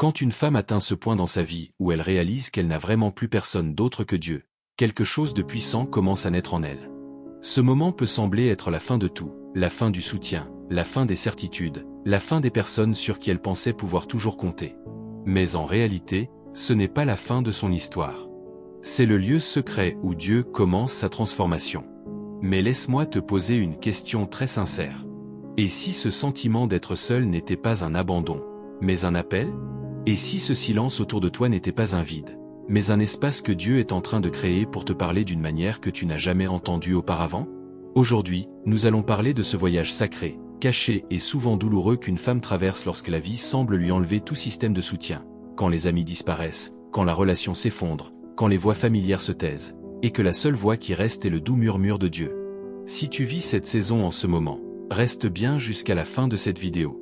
Quand une femme atteint ce point dans sa vie où elle réalise qu'elle n'a vraiment plus personne d'autre que Dieu, quelque chose de puissant commence à naître en elle. Ce moment peut sembler être la fin de tout, la fin du soutien, la fin des certitudes, la fin des personnes sur qui elle pensait pouvoir toujours compter. Mais en réalité, ce n'est pas la fin de son histoire. C'est le lieu secret où Dieu commence sa transformation. Mais laisse-moi te poser une question très sincère. Et si ce sentiment d'être seul n'était pas un abandon, mais un appel? Et si ce silence autour de toi n'était pas un vide, mais un espace que Dieu est en train de créer pour te parler d'une manière que tu n'as jamais entendue auparavant? Aujourd'hui, nous allons parler de ce voyage sacré, caché et souvent douloureux qu'une femme traverse lorsque la vie semble lui enlever tout système de soutien, quand les amis disparaissent, quand la relation s'effondre, quand les voix familières se taisent, et que la seule voix qui reste est le doux murmure de Dieu. Si tu vis cette saison en ce moment, reste bien jusqu'à la fin de cette vidéo.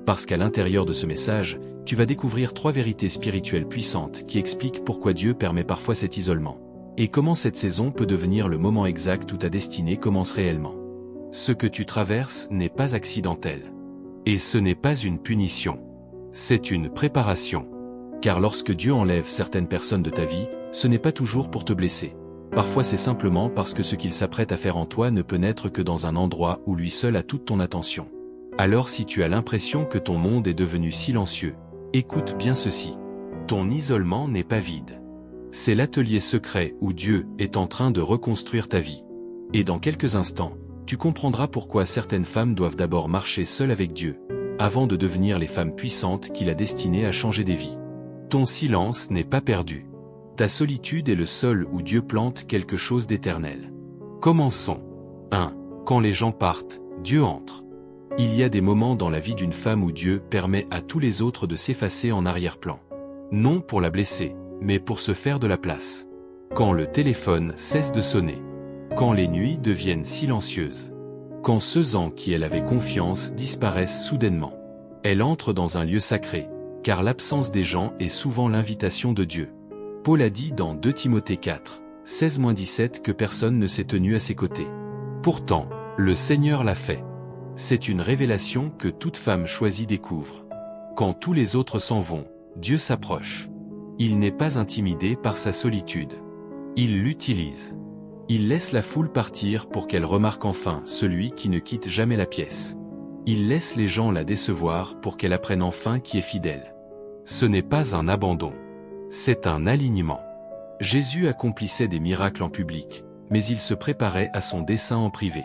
Parce qu'à l'intérieur de ce message, tu vas découvrir 3 vérités spirituelles puissantes qui expliquent pourquoi Dieu permet parfois cet isolement, et comment cette saison peut devenir le moment exact où ta destinée commence réellement. Ce que tu traverses n'est pas accidentel. Et ce n'est pas une punition. C'est une préparation. Car lorsque Dieu enlève certaines personnes de ta vie, ce n'est pas toujours pour te blesser. Parfois c'est simplement parce que ce qu'il s'apprête à faire en toi ne peut n'être que dans un endroit où lui seul a toute ton attention. Alors si tu as l'impression que ton monde est devenu silencieux, écoute bien ceci. Ton isolement n'est pas vide. C'est l'atelier secret où Dieu est en train de reconstruire ta vie. Et dans quelques instants, tu comprendras pourquoi certaines femmes doivent d'abord marcher seules avec Dieu, avant de devenir les femmes puissantes qu'il a destinées à changer des vies. Ton silence n'est pas perdu. Ta solitude est le sol où Dieu plante quelque chose d'éternel. Commençons. 1. Quand les gens partent, Dieu entre. Il y a des moments dans la vie d'une femme où Dieu permet à tous les autres de s'effacer en arrière-plan. Non pour la blesser, mais pour se faire de la place. Quand le téléphone cesse de sonner. Quand les nuits deviennent silencieuses. Quand ceux en qui elle avait confiance disparaissent soudainement. Elle entre dans un lieu sacré, car l'absence des gens est souvent l'invitation de Dieu. Paul a dit dans 2 Timothée 4, 16-17 que personne ne s'est tenu à ses côtés. Pourtant, le Seigneur l'a fait. C'est une révélation que toute femme choisie découvre. Quand tous les autres s'en vont, Dieu s'approche. Il n'est pas intimidé par sa solitude. Il l'utilise. Il laisse la foule partir pour qu'elle remarque enfin celui qui ne quitte jamais la pièce. Il laisse les gens la décevoir pour qu'elle apprenne enfin qui est fidèle. Ce n'est pas un abandon. C'est un alignement. Jésus accomplissait des miracles en public, mais il se préparait à son dessein en privé.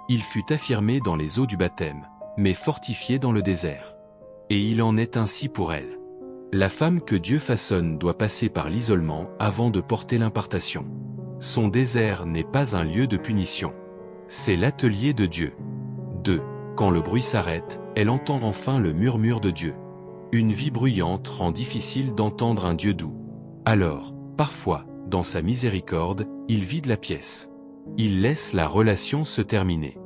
Il fut affirmé dans les eaux du baptême, mais fortifié dans le désert. Et il en est ainsi pour elle. La femme que Dieu façonne doit passer par l'isolement avant de porter l'impartation. Son désert n'est pas un lieu de punition. C'est l'atelier de Dieu. 2. Quand le bruit s'arrête, elle entend enfin le murmure de Dieu. Une vie bruyante rend difficile d'entendre un Dieu doux. Alors, parfois, dans sa miséricorde, il vide la pièce. Il laisse la relation se terminer.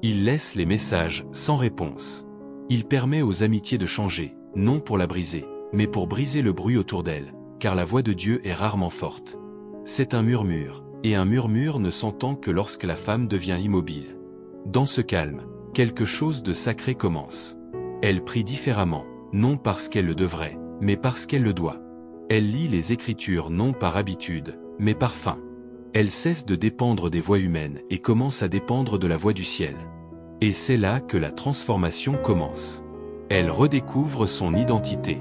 Il laisse les messages sans réponse. Il permet aux amitiés de changer, non pour la briser, mais pour briser le bruit autour d'elle, car la voix de Dieu est rarement forte. C'est un murmure, et un murmure ne s'entend que lorsque la femme devient immobile. Dans ce calme, quelque chose de sacré commence. Elle prie différemment, non parce qu'elle le devrait, mais parce qu'elle le doit. Elle lit les Écritures non par habitude, mais par faim. Elle cesse de dépendre des voix humaines et commence à dépendre de la voix du ciel. Et c'est là que la transformation commence. Elle redécouvre son identité.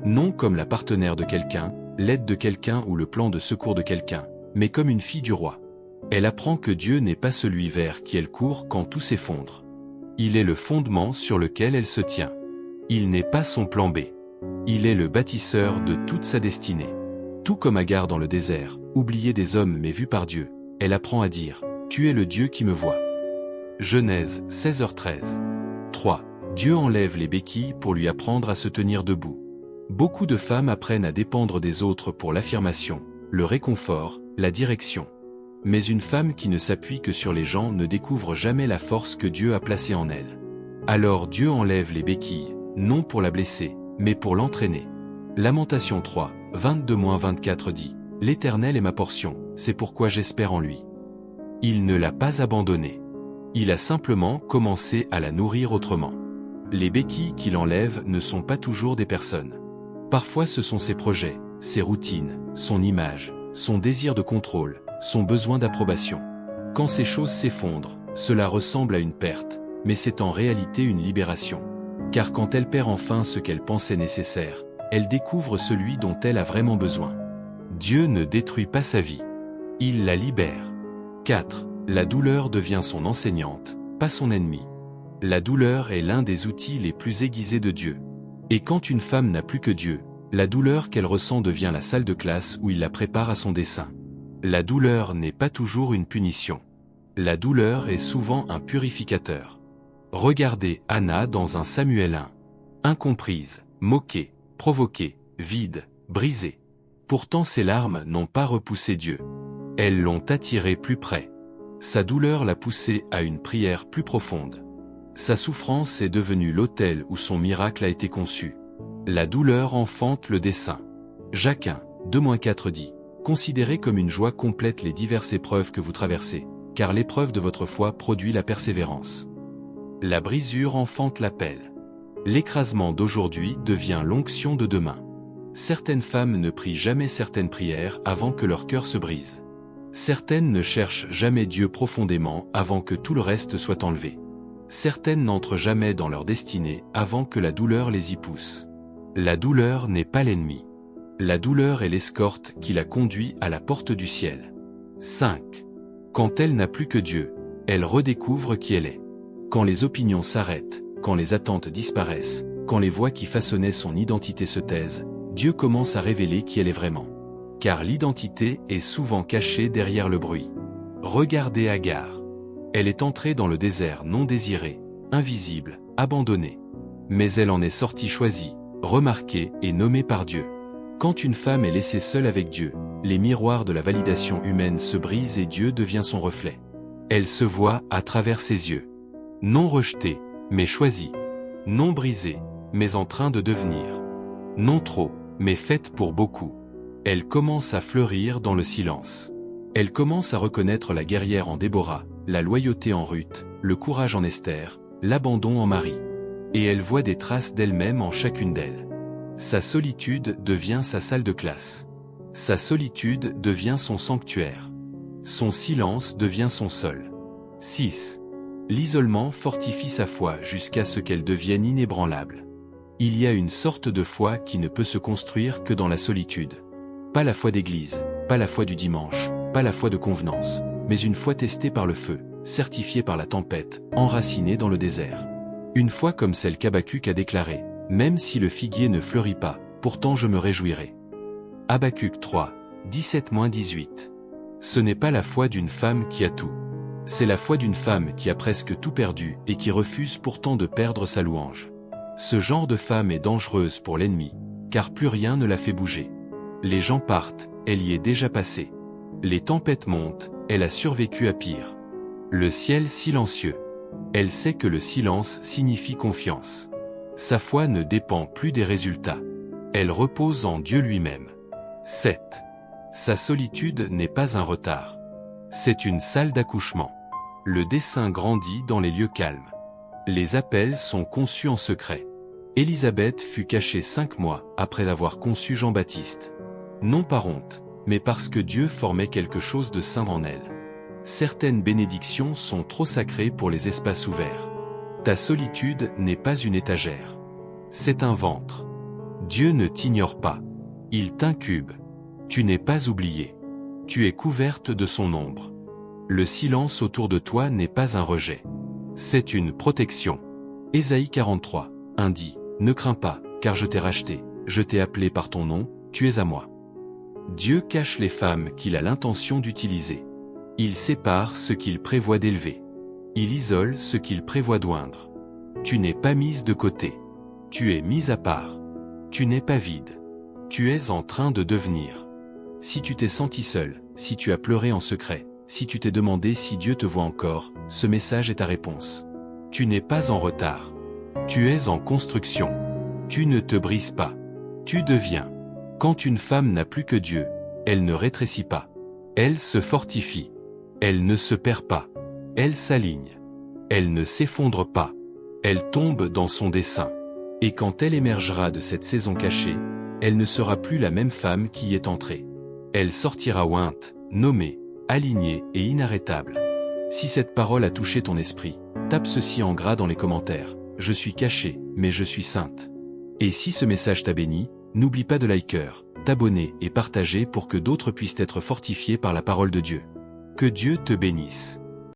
Non comme la partenaire de quelqu'un, l'aide de quelqu'un ou le plan de secours de quelqu'un, mais comme une fille du roi. Elle apprend que Dieu n'est pas celui vers qui elle court quand tout s'effondre. Il est le fondement sur lequel elle se tient. Il n'est pas son plan B. Il est le bâtisseur de toute sa destinée. Tout comme Agar dans le désert, oubliée des hommes mais vue par Dieu, elle apprend à dire « Tu es le Dieu qui me voit ». Genèse 16h13. 3. Dieu enlève les béquilles pour lui apprendre à se tenir debout. Beaucoup de femmes apprennent à dépendre des autres pour l'affirmation, le réconfort, la direction. Mais une femme qui ne s'appuie que sur les gens ne découvre jamais la force que Dieu a placée en elle. Alors Dieu enlève les béquilles, non pour la blesser, mais pour l'entraîner. Lamentation 3, 22-24 dit « L'Éternel est ma portion, c'est pourquoi j'espère en lui. » Il ne l'a pas abandonnée. Il a simplement commencé à la nourrir autrement. Les béquilles qu'il enlève ne sont pas toujours des personnes. Parfois ce sont ses projets, ses routines, son image, son désir de contrôle, son besoin d'approbation. Quand ces choses s'effondrent, cela ressemble à une perte, mais c'est en réalité une libération. Car quand elle perd enfin ce qu'elle pensait nécessaire, elle découvre celui dont elle a vraiment besoin. Dieu ne détruit pas sa vie. Il la libère. 4. La douleur devient son enseignante, pas son ennemi. La douleur est l'un des outils les plus aiguisés de Dieu. Et quand une femme n'a plus que Dieu, la douleur qu'elle ressent devient la salle de classe où il la prépare à son dessein. La douleur n'est pas toujours une punition. La douleur est souvent un purificateur. Regardez Anna dans 1 Samuel 1. Incomprise, moquée, provoquée, vide, brisée. Pourtant ses larmes n'ont pas repoussé Dieu. Elles l'ont attiré plus près. Sa douleur l'a poussé à une prière plus profonde. Sa souffrance est devenue l'autel où son miracle a été conçu. La douleur enfante le dessein. Jacques 1, 2-4 dit « Considérez comme une joie complète les diverses épreuves que vous traversez, car l'épreuve de votre foi produit la persévérance. » La brisure enfante l'appel. L'écrasement d'aujourd'hui devient l'onction de demain. Certaines femmes ne prient jamais certaines prières avant que leur cœur se brise. Certaines ne cherchent jamais Dieu profondément avant que tout le reste soit enlevé. Certaines n'entrent jamais dans leur destinée avant que la douleur les y pousse. La douleur n'est pas l'ennemi. La douleur est l'escorte qui la conduit à la porte du ciel. 5. Quand elle n'a plus que Dieu, elle redécouvre qui elle est. Quand les opinions s'arrêtent, quand les attentes disparaissent, quand les voix qui façonnaient son identité se taisent, Dieu commence à révéler qui elle est vraiment. Car l'identité est souvent cachée derrière le bruit. Regardez Agar. Elle est entrée dans le désert non désiré, invisible, abandonnée. Mais elle en est sortie choisie, remarquée et nommée par Dieu. Quand une femme est laissée seule avec Dieu, les miroirs de la validation humaine se brisent et Dieu devient son reflet. Elle se voit à travers ses yeux. Non rejetée, mais choisie. Non brisée, mais en train de devenir. Non trop, mais faite pour beaucoup. Elle commence à fleurir dans le silence. Elle commence à reconnaître la guerrière en Déborah, la loyauté en Ruth, le courage en Esther, l'abandon en Marie. Et elle voit des traces d'elle-même en chacune d'elles. Sa solitude devient sa salle de classe. Sa solitude devient son sanctuaire. Son silence devient son sol. 6. L'isolement fortifie sa foi jusqu'à ce qu'elle devienne inébranlable. Il y a une sorte de foi qui ne peut se construire que dans la solitude. Pas la foi d'église, pas la foi du dimanche, pas la foi de convenance, mais une foi testée par le feu, certifiée par la tempête, enracinée dans le désert. Une foi comme celle qu'Habacuc a déclarée, « Même si le figuier ne fleurit pas, pourtant je me réjouirai. » Habacuc 3, 17-18. Ce n'est pas la foi d'une femme qui a tout. C'est la foi d'une femme qui a presque tout perdu et qui refuse pourtant de perdre sa louange. Ce genre de femme est dangereuse pour l'ennemi, car plus rien ne la fait bouger. Les gens partent, elle y est déjà passée. Les tempêtes montent, elle a survécu à pire. Le ciel silencieux. Elle sait que le silence signifie confiance. Sa foi ne dépend plus des résultats. Elle repose en Dieu lui-même. 7. Sa solitude n'est pas un retard. C'est une salle d'accouchement. Le dessein grandit dans les lieux calmes. Les appels sont conçus en secret. Élisabeth fut cachée 5 mois après avoir conçu Jean-Baptiste. Non par honte, mais parce que Dieu formait quelque chose de saint en elle. Certaines bénédictions sont trop sacrées pour les espaces ouverts. Ta solitude n'est pas une étagère. C'est un ventre. Dieu ne t'ignore pas. Il t'incube. Tu n'es pas oublié. Tu es couverte de son ombre. Le silence autour de toi n'est pas un rejet. C'est une protection. Ésaïe 43, 1 dit, « Ne crains pas, car je t'ai racheté, je t'ai appelé par ton nom, tu es à moi. » Dieu cache les femmes qu'il a l'intention d'utiliser. Il sépare ce qu'il prévoit d'élever. Il isole ce qu'il prévoit d'oindre. Tu n'es pas mise de côté. Tu es mise à part. Tu n'es pas vide. Tu es en train de devenir. Si tu t'es senti seul, si tu as pleuré en secret, si tu t'es demandé si Dieu te voit encore, ce message est ta réponse. Tu n'es pas en retard. Tu es en construction. Tu ne te brises pas. Tu deviens. Quand une femme n'a plus que Dieu, elle ne rétrécit pas. Elle se fortifie. Elle ne se perd pas. Elle s'aligne. Elle ne s'effondre pas. Elle tombe dans son dessein. Et quand elle émergera de cette saison cachée, Elle ne sera plus la même femme qui y est entrée. Elle sortira ointe, nommée, alignée et inarrêtable. Si cette parole a touché ton esprit, tape ceci en gras dans les commentaires. Je suis cachée, mais je suis sainte. Et si ce message t'a béni, n'oublie pas de liker, t'abonner et partager pour que d'autres puissent être fortifiés par la parole de Dieu. Que Dieu te bénisse.